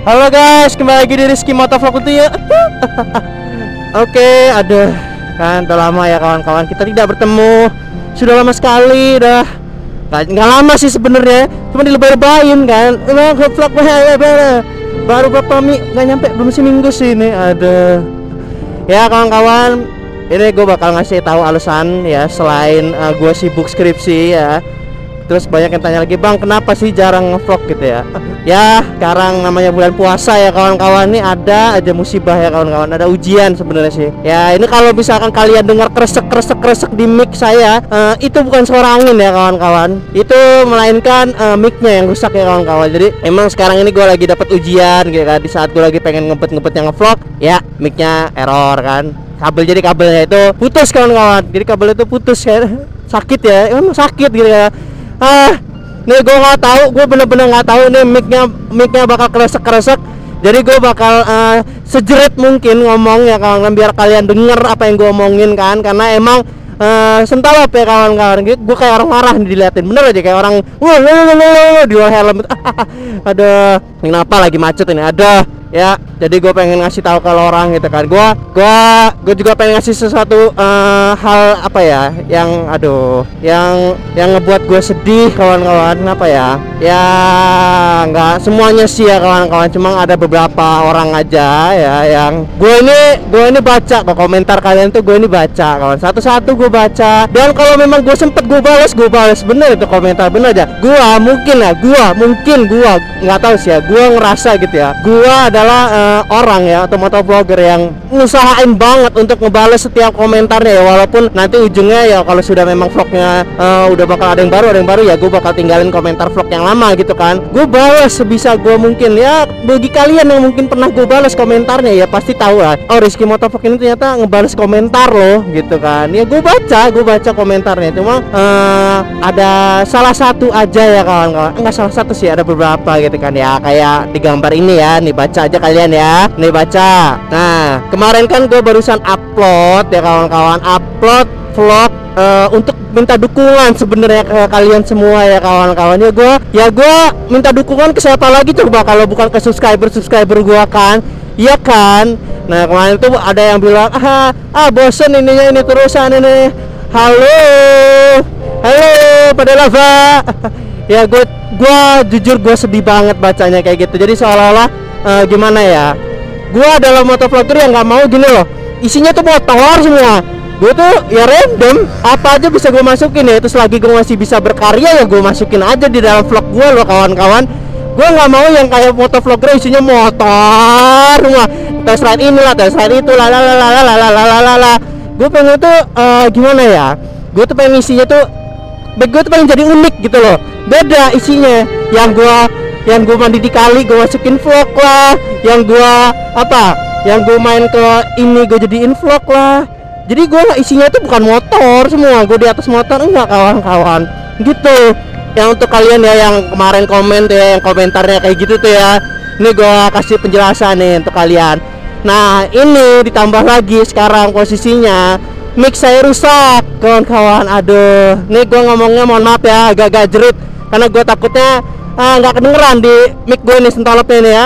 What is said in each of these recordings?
Halo guys, kembali lagi di Rizky Motovlog itu ya. Oke, aduh, kan udah lama ya kawan-kawan kita tidak bertemu. Sudah lama sekali, udah nggak lama sih sebenarnya, cuma dilebay-lebayin kan. Vlog baru berapa nggak nyampe, belum seminggu sih ini. Aduh, ya kawan-kawan, ini gue bakal ngasih tahu alasan ya, selain gue sibuk skripsi ya. Terus banyak yang tanya lagi, bang kenapa sih jarang ngevlog gitu ya. Ya sekarang namanya bulan puasa ya kawan-kawan, nih ada aja musibah ya kawan-kawan, ada ujian sebenarnya sih. Ya ini kalau misalkan kalian dengar kresek di mic saya, itu bukan suara angin ya kawan-kawan, itu melainkan micnya yang rusak ya kawan-kawan. Jadi emang sekarang ini gue lagi dapat ujian gitu kan, di saat gue lagi pengen ngebet-ngebetnya ngevlog ya, micnya error kan. Kabelnya itu putus kawan-kawan, jadi kabel itu putus kan. Sakit ya, emang sakit gitu ya. Nih gue nggak tahu, gue bener-bener nggak tahu nih micnya bakal kresek. Jadi gue bakal sejerit mungkin ngomong ya kawan, biar kalian denger apa yang gue omongin kan, karena emang sentalop ya kawan-kawan. Gue kayak orang marah nih diliatin, bener aja kayak orang di helm. Aduh, kenapa lagi macet ini? Ada ya, jadi gue pengen ngasih tahu ke orang gitu kan. Gue juga pengen ngasih sesuatu hal apa ya, yang ngebuat gue sedih kawan-kawan. Apa ya, ya nggak semuanya sih ya kawan-kawan, cuma ada beberapa orang aja ya yang gue ini baca kok komentar kalian tuh, gue ini baca kawan, satu-satu gue baca, dan kalau memang gue sempet gue balas bener itu komentar, bener aja. Gue mungkin nggak tahu sih ya, gue ngerasa gitu ya, gue adalah orang ya atau motovlogger yang ngusahain banget untuk ngebales setiap komentarnya ya, walaupun nanti ujungnya ya kalau sudah memang vlognya udah bakal ada yang baru ya, gue bakal tinggalin komentar vlog yang lama gitu kan. Gue balas sebisa gue mungkin ya. Bagi kalian yang mungkin pernah gue balas komentarnya ya pasti tahu lah, oh Rizky Motovlog ini ternyata ngebales komentar loh gitu kan. Ya gue baca komentarnya, cuma ada salah satu aja ya kawan-kawan, enggak salah satu sih, ada beberapa gitu kan ya, kayak di gambar ini ya, nih baca aja kalian ya, nih baca. Nah kemarin kan gue barusan upload ya kawan-kawan, upload vlog untuk minta dukungan sebenarnya ke kalian semua ya kawan-kawan. Ya gue minta dukungan ke siapa lagi coba kalau bukan ke subscriber gue kan, iya kan. Nah kemarin tuh ada yang bilang bosen ini terusan ini. Halo pada lava. Ya gue jujur gue sedih banget bacanya kayak gitu. Jadi seolah-olah gimana ya, gue adalah motovlogger yang nggak mau gini loh, isinya tuh motor semua. Gue tuh ya random, apa aja bisa gue masukin ya. Terus lagi gue masih bisa berkarya ya gue masukin aja di dalam vlog gue loh kawan-kawan. Gue nggak mau yang kayak motovlogger isinya motor semua, tes ride inilah, tes ride itu lah. Gue pengen tuh gimana ya, gue tuh pengen isinya tuh, gue tuh pengen jadi unik gitu loh, beda isinya. Yang gue mandi di kali gue masukin vlog lah, yang gue main ke ini gue jadiin vlog lah. Jadi gue isinya tuh bukan motor semua, gue di atas motor enggak kawan-kawan gitu. Yang untuk kalian ya yang kemarin komen tuh ya, yang komentarnya kayak gitu tuh ya, ini gue kasih penjelasan nih untuk kalian. Nah ini ditambah lagi sekarang posisinya mic saya rusak kawan-kawan. Aduh, nih gue ngomongnya mohon maaf ya, agak jerit karena gue takutnya nggak kedengeran di mic gue nih, sentolopnya nih ya.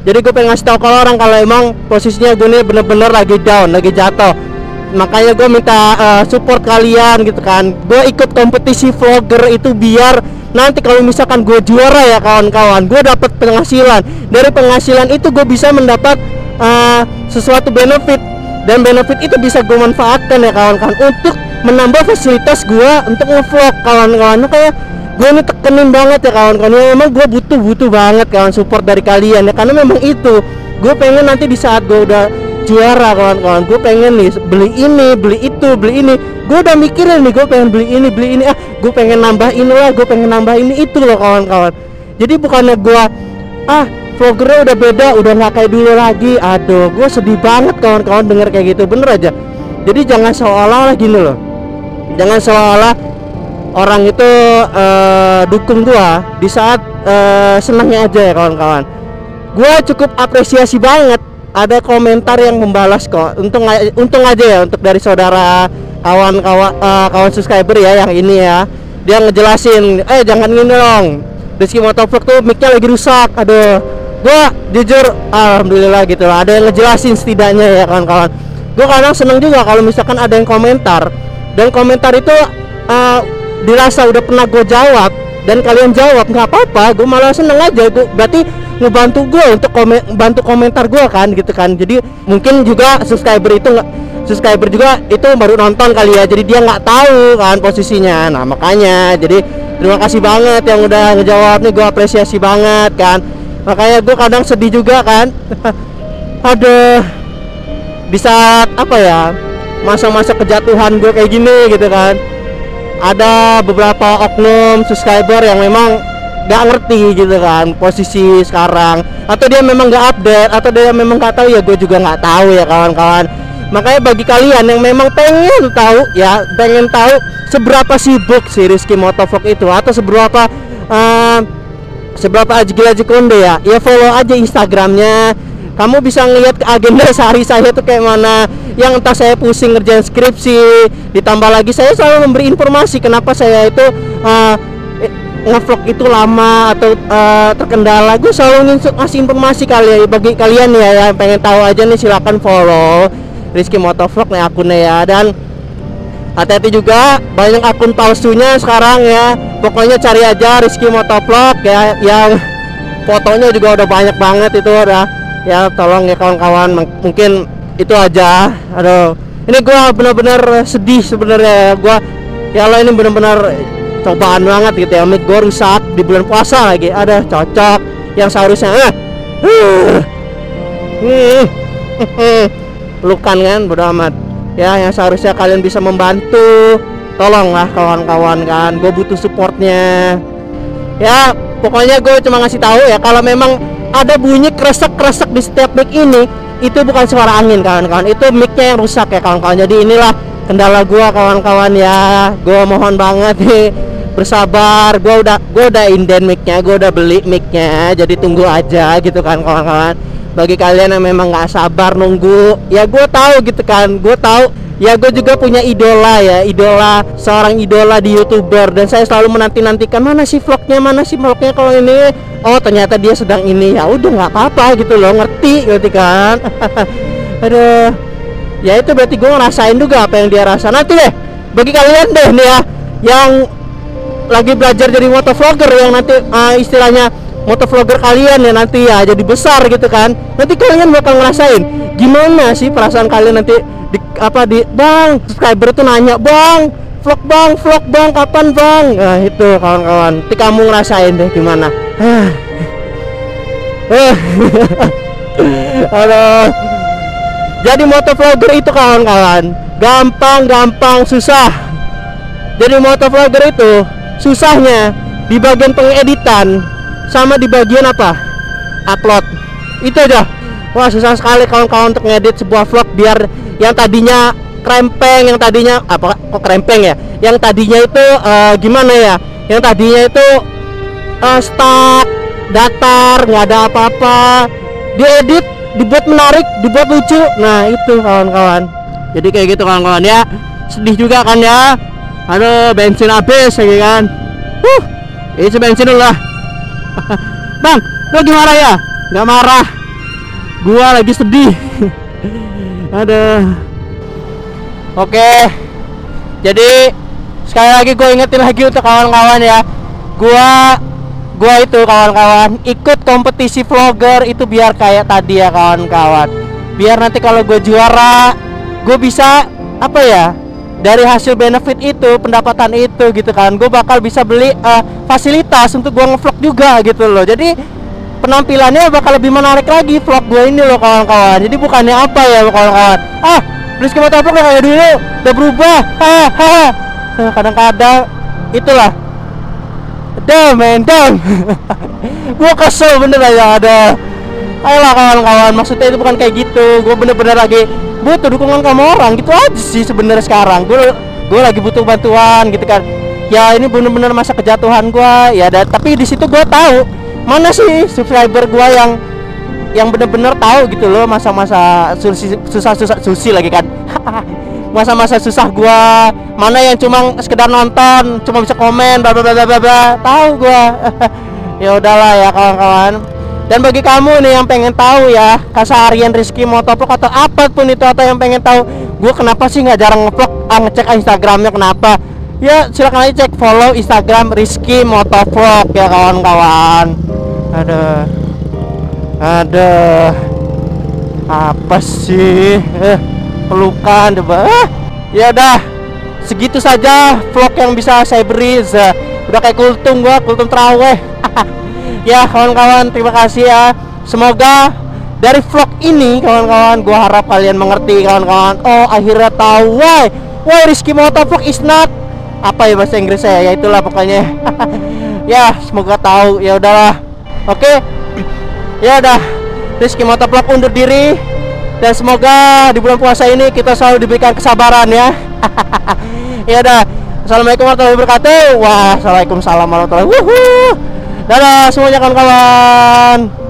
Jadi gue pengen ngasih tau ke orang kalau emang posisinya gue nih bener-bener lagi down, lagi jatuh. Makanya gue minta support kalian gitu kan. Gue ikut kompetisi vlogger itu biar nanti kalau misalkan gue juara ya kawan-kawan, gue dapat penghasilan. Dari penghasilan itu gue bisa mendapat sesuatu benefit, dan benefit itu bisa gue manfaatkan ya kawan-kawan untuk menambah fasilitas gue untuk ngevlog kawan-kawan. Kayak gue ini tekenin banget ya kawan-kawan, ya memang gue butuh banget kawan support dari kalian ya, karena memang itu gue pengen nanti di saat gue udah juara kawan-kawan, gue pengen nih beli ini, beli itu, beli ini. Gue udah mikirin nih, gue pengen beli ini, gue pengen nambah ini lah, gue pengen nambah ini itu loh kawan-kawan. Jadi bukannya gue vloggernya udah beda, udah nggak kayak dulu lagi. Aduh, gue sedih banget kawan-kawan denger kayak gitu, bener aja. Jadi jangan seolah-olah gini loh, jangan seolah-olah orang itu dukung gua di saat senangnya aja ya kawan-kawan. Gua cukup apresiasi banget ada komentar yang membalas kok. Untung aja ya untuk dari saudara kawan subscriber ya yang ini ya. Dia ngejelasin, jangan gini dong, Rizky Motovlog tuh mic-nya lagi rusak. Aduh, Gua jujur alhamdulillah gitu lah, ada yang ngejelasin setidaknya ya kawan-kawan. Gua kadang seneng juga kalau misalkan ada yang komentar, dan komentar itu dirasa udah pernah gue jawab dan kalian jawab, nggak apa-apa, gue malah seneng aja. Gue berarti ngebantu gue untuk bantu komentar gue kan gitu kan. Jadi mungkin juga subscriber juga itu baru nonton kali ya, jadi dia nggak tahu kan posisinya. Nah makanya jadi terima kasih banget yang udah ngejawab nih, gue apresiasi banget kan. Makanya gue kadang sedih juga kan. Aduh, di saat apa ya, masa-masa kejatuhan gue kayak gini gitu kan, ada beberapa oknum subscriber yang memang gak ngerti gitu kan posisi sekarang, atau dia memang gak update, atau dia memang gak tahu, ya gue juga gak tahu ya kawan-kawan. Makanya bagi kalian yang memang pengen tahu seberapa sibuk si Rizky Motovlog itu, atau seberapa aji konde ya follow aja Instagramnya. Kamu bisa ngeliat agenda sehari saya tuh kayak mana, yang entah saya pusing ngerjain skripsi, ditambah lagi saya selalu memberi informasi kenapa saya itu ngevlog itu lama atau terkendala. Gue selalu ngasih informasi bagi kalian ya yang pengen tahu aja nih, silakan follow Rizky Motovlog nih akunnya ya. Dan hati-hati juga, banyak akun palsunya sekarang ya. Pokoknya cari aja Rizky Motovlog ya, yang fotonya juga udah banyak banget itu udah. Ya tolong ya kawan-kawan, mungkin itu aja. Aduh, ini gua benar-benar sedih sebenarnya. Gua ya Allah, ini benar-benar cobaan banget gitu ya. Mic gua rusak di bulan puasa lagi. Ada cocok yang seharusnya pelukan kan, bodo amat ya. Yang seharusnya kalian bisa membantu, tolonglah kawan-kawan kan. Gue butuh supportnya ya. Pokoknya gue cuma ngasih tahu ya, kalau memang ada bunyi kresek-kresek di setiap mic ini, itu bukan suara angin kawan-kawan, itu micnya yang rusak ya kawan-kawan. Jadi inilah kendala gua kawan-kawan ya. Gua mohon banget nih bersabar. Gua udah inden micnya, gua udah beli micnya, jadi tunggu aja gitu kan kawan-kawan. Bagi kalian yang memang nggak sabar nunggu, ya gue tahu gitu kan, gue tahu ya. Gue juga punya idola ya, seorang idola di YouTuber, dan saya selalu menanti-nantikan mana sih vlognya kalau ini. Oh ternyata dia sedang ini, ya udah nggak apa-apa gitu loh, ngerti kan. Aduh, ya itu berarti gue ngerasain juga apa yang dia rasa. Nanti deh bagi kalian deh nih ya, yang lagi belajar jadi motovlogger, yang nanti istilahnya motovlogger kalian ya nanti ya jadi besar gitu kan, nanti kalian bakal ngerasain gimana sih perasaan kalian nanti bang, subscriber tuh nanya, bang vlog bang kapan bang. Nah itu kawan-kawan, nanti kamu ngerasain deh gimana. Aduh, jadi motovlogger itu kawan-kawan gampang susah. Jadi motovlogger itu susahnya di bagian pengeditan sama di bagian upload, itu aja. Wah susah sekali kawan-kawan untuk ngedit sebuah vlog biar yang tadinya krempeng, yang tadinya yang tadinya itu gimana ya, yang tadinya itu stuck, datar, nggak ada apa-apa, diedit, dibuat menarik, dibuat lucu. Nah itu kawan-kawan, jadi kayak gitu kawan-kawan ya. Sedih juga kan ya. Aduh, bensin habis lagi kan. Isi bensin dulu lah. Bang, lo gimana ya? Nggak marah, gua lagi sedih. Aduh. Oke, jadi sekali lagi gue ingetin lagi untuk kawan-kawan ya, gua itu kawan-kawan ikut kompetisi vlogger itu biar kayak tadi ya kawan-kawan. Biar nanti kalau gue juara, gue bisa dari hasil benefit itu, pendapatan itu gitu kan, gue bakal bisa beli fasilitas untuk gue ngevlog juga gitu loh. Jadi penampilannya bakal lebih menarik lagi vlog gue ini loh kawan-kawan. Jadi bukannya kawan-kawan, Rizky Motovlog kayak dulu udah berubah, kadang-kadang itulah damn gue kesel bener aja. Ayolah kawan-kawan, maksudnya itu bukan kayak gitu. Gue bener-bener lagi butuh dukungan kamu orang gitu aja sih sebenarnya. Sekarang gue lagi butuh bantuan gitu kan ya. Ini bener-bener masa kejatuhan gue ya, tapi di situ gue tahu mana sih subscriber gue yang bener-bener tahu gitu loh masa-masa susah lagi kan. Masa-masa susah gue mana, yang cuma sekedar nonton, cuma bisa komen bla bla bla bla, tahu gue. Ya udahlah ya kawan-kawan. Dan bagi kamu nih yang pengen tahu ya keseharian Rizky Motovlog atau apapun itu, atau yang pengen tahu gue kenapa sih nggak jarang ngevlog, ngecek Instagramnya kenapa, ya silakan aja cek follow Instagram Rizky Motovlog ya kawan-kawan. Aduh, apa sih? Pelukan coba. Ya udah, segitu saja vlog yang bisa saya beri. Udah kayak kultum terawih. Ya kawan-kawan, terima kasih ya. Semoga dari vlog ini kawan-kawan, gua harap kalian mengerti kawan-kawan. Oh, akhirnya tahu why Rizky Motovlog is not apa ya bahasa Inggris saya, ya itulah pokoknya. Ya semoga tahu. Ya udahlah, oke. Ya udah, Rizky Motovlog undur diri. Dan semoga di bulan puasa ini kita selalu diberikan kesabaran ya. Ya udah, assalamualaikum warahmatullahi wabarakatuh. Waalaikumsalam warahmatullahi wabarakatuh. Dadah semuanya kawan-kawan.